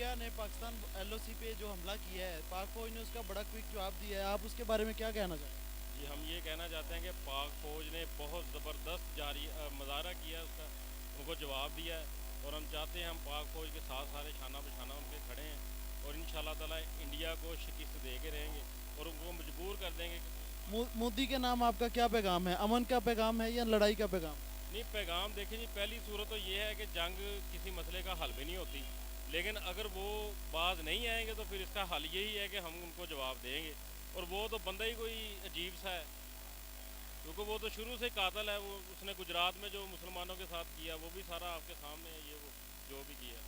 India ने Pakistan LOC पे जो हमला किया है, पाक फौज ने उसका बड़ा क्विक जवाब दिया है। आप उसके बारे में क्या कहना चाहेंगे? जी, हम ये कहना चाहते हैं कि पाक फ़ौज ने बहुत ज़बरदस्त मुजाहरा किया उसका, उनको जवाब दिया है। और हम चाहते हैं हम पाक फ़ौज के साथ सारे शाना बशाना उनके खड़े हैं और इंशाल्लाह ताला इंडिया को शिकस्त दे के रहेंगे और उनको मजबूर कर देंगे कि मोदी के नाम आपका क्या पैगाम है? अमन का पैगाम है या लड़ाई का पैगाम? नहीं। पैगाम देखें जी, पहली सूरत तो ये है कि जंग किसी मसले का हल भी नहीं होती, लेकिन अगर वो बाज नहीं आएंगे तो फिर इसका हल यही है कि हम उनको जवाब देंगे। और वो तो बंदा ही कोई अजीब सा है, क्योंकि वो तो शुरू से कातल है। वो उसने गुजरात में जो मुसलमानों के साथ किया वो भी सारा आपके सामने है, ये वो जो भी किया।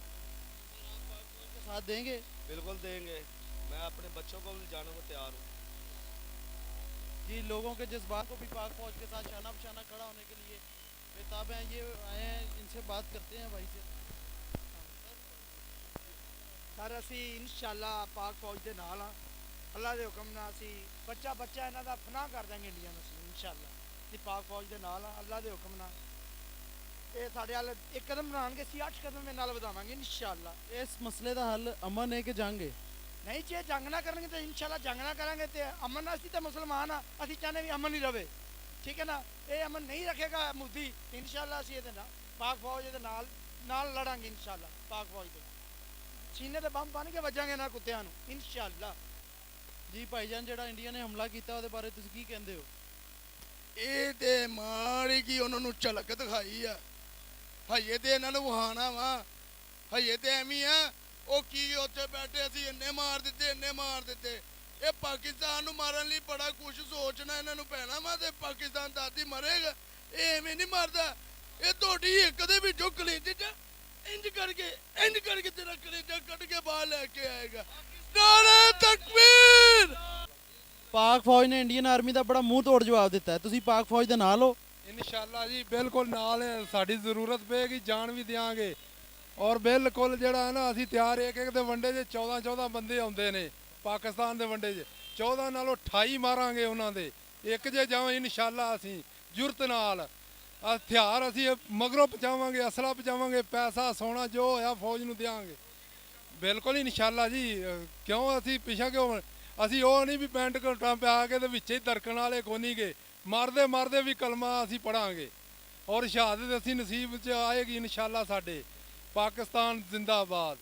के साथ देंगे? बिल्कुल देंगे। मैं अपने बच्चों को भी जाने को तैयार हूँ। जी, लोगों के जज्बात को भी पाक फौज के साथ शाना बशाना खड़ा होने के लिए बेताब हैं। ये आए हैं, इनसे बात करते हैं भाई से। सर ਅਸੀਂ ਇਨਸ਼ਾਅੱਲਾ ਪਾਕ ਫੌਜ ਦੇ ਨਾਲ ਆ। ਅੱਲਾ ਦੇ ਹੁਕਮ ਨਾਲ ਅਸੀਂ ਬੱਚਾ ਬੱਚਾ ਇਹਨਾਂ ਦਾ ਫਨਾਹ ਕਰ ਦਾਂਗੇ ਇੰਡੀਆ ਨੂੰ ਇਨਸ਼ਾਅੱਲਾ। ਅਸੀਂ ਪਾਕ ਫੌਜ ਦੇ ਨਾਲ ਆ ਅੱਲਾ ਦੇ ਹੁਕਮ ਨਾਲ। ਇਹ ਸਾਡੇ ਵੱਲ ਇੱਕ ਕਦਮ ਬਣਾਉਣਗੇ, ਅਸੀਂ 8 ਕਦਮ ਦੇ ਨਾਲ ਵਧਾਵਾਂਗੇ ਇਨਸ਼ਾਅੱਲਾ। इस मसले का हल अमन है कि जंग है? ਨਹੀਂ ਜੇ ਜੰਗ ਨਾ ਕਰਨਗੇ ਤਾਂ ਇਨਸ਼ਾਅੱਲਾ ਜੰਗ ਨਾ ਕਰਾਂਗੇ ਤੇ ਅਮਨ ਨਾਲ। ਅਸੀਂ ਤਾਂ ਮੁਸਲਮਾਨ ਆ, ਅਸੀਂ ਚਾਹੁੰਦੇ ਵੀ ਅਮਨ ਹੀ ਰਵੇ, ਠੀਕ ਹੈ ਨਾ। ਇਹ ਅਮਨ ਨਹੀਂ ਰੱਖੇਗਾ ਮੁੱਦੀ, ਇਨਸ਼ਾਅੱਲਾ ਅਸੀਂ ਇਹਦੇ ਨਾਲ ਪਾਕ ਫੌਜ ਦੇ ਨਾਲ ਨਾਲ ਲੜਾਂਗੇ ਇਨਸ਼ਾਅੱਲਾ। ਪਾਕ ਫੌਜ ਦੇ ਸੀਨੇ ਤੇ ਬੰਬ ਬਣ ਕੇ ਵੱਜਾਂਗੇ ਇਹਨਾਂ ਕੁੱਤਿਆਂ ਨੂੰ ਇਨਸ਼ਾਅੱਲਾ। ਜੀ ਭਾਈਜਾਨ, ਜਿਹੜਾ ਇੰਡੀਆ ਨੇ ਹਮਲਾ ਕੀਤਾ ਉਹਦੇ ਬਾਰੇ ਤੁਸੀਂ ਕੀ ਕਹਿੰਦੇ ਹੋ? ਇਹ ਤੇ ਮਾੜੀ ਕੀ ਉਹਨਾਂ ਨੂੰ ਝਲਕ ਦਿਖਾਈ ਆ। ਹਜੇ ਤੇ ਇਹਨਾਂ ਨੂੰ ਵਹਾਣਾ ਵਾ, ਹਜੇ ਤੇ ਐਵੇਂ ਆ ਉਹ ਕੀ ਉੱਥੇ ਬੈਠੇ ਅਸੀਂ ਇੰਨੇ ਮਾਰ ਦਿੱਤੇ ਇੰਨੇ ਮਾਰ ਦਿੱਤੇ। ਇਹ ਪਾਕਿਸਤਾਨ ਨੂੰ ਮਾਰਨ ਲਈ ਬੜਾ ਕੁਝ ਸੋਚਣਾ ਇਹਨਾਂ ਨੂੰ ਪੈਣਾ ਵਾ, ਤੇ ਪਾਕਿਸਤਾਨ ਦਾਦੀ ਮਰੇਗਾ। ਇਹ ਐਵੇਂ ਨਹੀਂ ਮਰਦਾ। ਇਹ ਤੁਹਾਡੀ ਇੱਕ ਦੇ ਵਿੱਚੋਂ ਕਲੇਜੇ ਚ ਇੰਜ ਕਰਕੇ ਤੇਰਾ ਕਲੇਜਾ ਕੱਢ ਕੇ ਬਾਹਰ ਲੈ ਕੇ ਆਏਗਾ। ਨਾਰੇ ਤਕਬੀਰ। ਪਾਕ ਫੌਜ ਨੇ ਇੰਡੀਅਨ ਆਰਮੀ ਦਾ ਬੜਾ ਮੂੰਹ ਤੋੜ ਜਵਾਬ ਦਿੱਤਾ ਹੈ। ਤੁਸੀਂ ਪਾਕ ਫੌਜ ਦੇ ਨਾਲ ਹੋ? ਇਨਸ਼ਾਅੱਲਾ ਜੀ ਬਿਲਕੁਲ ਨਾਲ ਹੈ। ਸਾਡੀ ਜ਼ਰੂਰਤ ਪਏਗੀ ਜਾਨ ਵੀ ਦਿਆਂਗੇ। ਔਰ ਬਿਲਕੁਲ ਜਿਹੜਾ ਹੈ ਨਾ ਅਸੀਂ ਤਿਆਰ। ਇੱਕ ਦੇ ਵੰਡੇ 'ਚ 14 ਬੰਦੇ ਆਉਂਦੇ ਨੇ ਪਾਕਿਸਤਾਨ ਦੇ ਵੰਡੇ 'ਚ। 14 ਨਾਲੋਂ 28 ਮਾਰਾਂਗੇ ਉਹਨਾਂ ਦੇ। ਇੱਕ ਜੇ ਜਾਵਾਂ ਇਨਸ਼ਾਅੱਲਾ ਅਸੀਂ ਜੁਰਤ ਨਾਲ ਹਥਿਆਰ ਅਸੀਂ ਮਗਰੋਂ ਪਹੁੰਚਾਵਾਂਗੇ, ਅਸਲਾ ਪਹੁੰਚਾਵਾਂਗੇ, ਪੈਸਾ ਸੋਨਾ ਜੋ ਹੋਇਆ ਫੌਜ ਨੂੰ ਦਿਆਂਗੇ ਬਿਲਕੁਲ ਇਨਸ਼ਾਅੱਲਾ ਜੀ। ਕਿਉਂ ਅਸੀਂ ਪਿੱਛਾ ਕਿਉਂ? ਅਸੀਂ ਉਹ ਨਹੀਂ ਵੀ ਪੈਂਟ ਕੋਟਾਂ ਪਾ ਕੇ ਤੇ ਵਿੱਚ ਹੀ ਦਰਕਣ ਵਾਲੇ ਕੋਨੀ ਗੇ। ਮਾਰਦੇ ਵੀ ਕਲਮਾ ਅਸੀਂ ਪੜਾਂਗੇ ਔਰ ਸ਼ਹਾਦਤ ਅਸੀਂ ਨਸੀਬ 'ਚ ਆਏਗੀ ਇਨਸ਼ਾਅੱਲਾ ਸਾਡੇ। ਪਾਕਿਸਤਾਨ ਜ਼ਿੰਦਾਬਾਦ।